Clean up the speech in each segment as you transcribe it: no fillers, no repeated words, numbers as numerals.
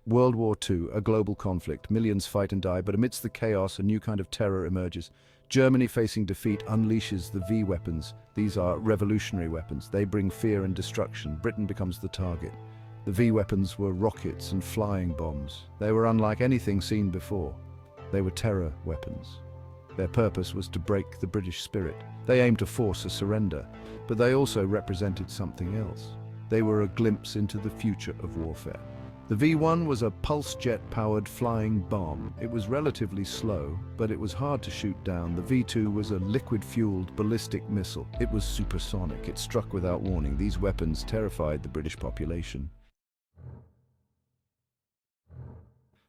World War II, a global conflict. Millions fight and die, but amidst the chaos, a new kind of terror emerges. Germany, facing defeat, unleashes the V weapons. These are revolutionary weapons. They bring fear and destruction. Britain becomes the target. The V weapons were rockets and flying bombs. They were unlike anything seen before. They were terror weapons. Their purpose was to break the British spirit. They aimed to force a surrender, but they also represented something else. They were a glimpse into the future of warfare. The V1 was a pulse jet-powered flying bomb. It was relatively slow, but it was hard to shoot down. The V2 was a liquid-fueled ballistic missile. It was supersonic. It struck without warning. These weapons terrified the British population.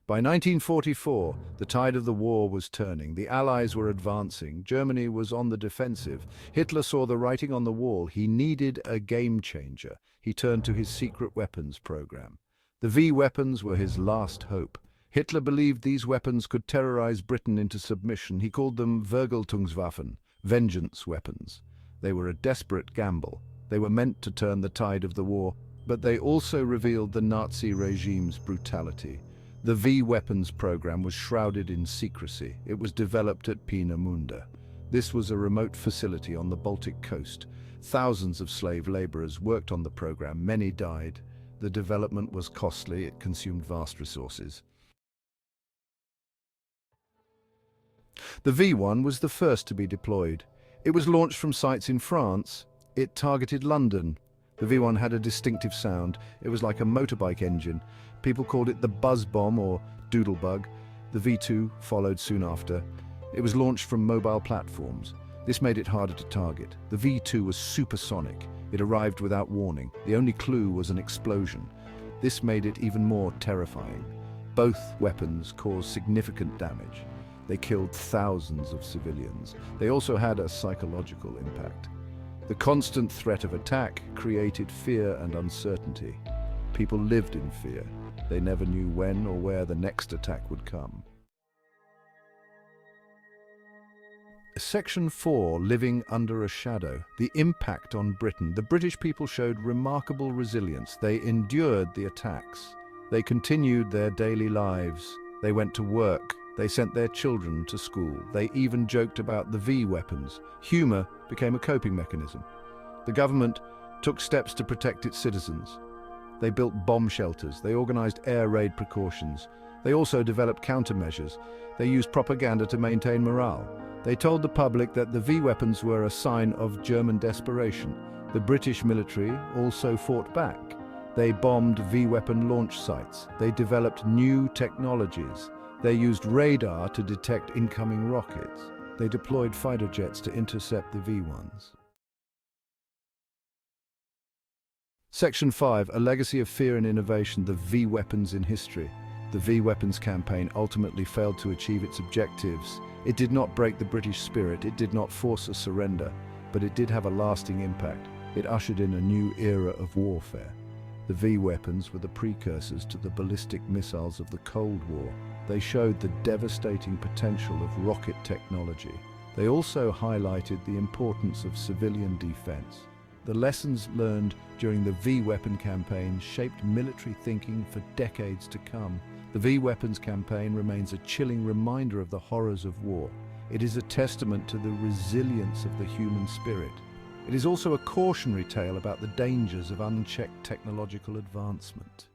By 1944, the tide of the war was turning. The Allies were advancing. Germany was on the defensive. Hitler saw the writing on the wall. He needed a game changer. He turned to his secret weapons program. The V weapons were his last hope. Hitler believed these weapons could terrorize Britain into submission. He called them Vergeltungswaffen, vengeance weapons. They were a desperate gamble. They were meant to turn the tide of the war, but they also revealed the Nazi regime's brutality. The V weapons program was shrouded in secrecy. It was developed at Peenemünde. This was a remote facility on the Baltic coast. Thousands of slave laborers worked on the program. Many died. The development was costly. It consumed vast resources. The V1 was the first to be deployed. It was launched from sites in France. It targeted London. The V1 had a distinctive sound. It was like a motorbike engine. People called it the buzz bomb or doodlebug. The V2 followed soon after. It was launched from mobile platforms. This made it harder to target. The V2 was supersonic. It arrived without warning. The only clue was an explosion. This made it even more terrifying. Both weapons caused significant damage. They killed thousands of civilians. They also had a psychological impact. The constant threat of attack created fear and uncertainty. People lived in fear. They never knew when or where the next attack would come. Section 4, Living Under a Shadow. The impact on Britain. The British people showed remarkable resilience. They endured the attacks. They continued their daily lives. They went to work. They sent their children to school. They even joked about the V weapons. Humor became a coping mechanism. The government took steps to protect its citizens. They built bomb shelters. They organized air raid precautions. They also developed countermeasures. They used propaganda to maintain morale. They told the public that the V weapons were a sign of German desperation. The British military also fought back. They bombed V weapon launch sites. They developed new technologies. They used radar to detect incoming rockets. They deployed fighter jets to intercept the V-1s. Section 5, A Legacy of Fear and Innovation, the V weapons in history. The V weapons campaign ultimately failed to achieve its objectives. It did not break the British spirit, it did not force a surrender, but it did have a lasting impact. It ushered in a new era of warfare. The V weapons were the precursors to the ballistic missiles of the Cold War. They showed the devastating potential of rocket technology. They also highlighted the importance of civilian defense. The lessons learned during the V weapon campaign shaped military thinking for decades to come. The V weapons campaign remains a chilling reminder of the horrors of war. It is a testament to the resilience of the human spirit. It is also a cautionary tale about the dangers of unchecked technological advancement.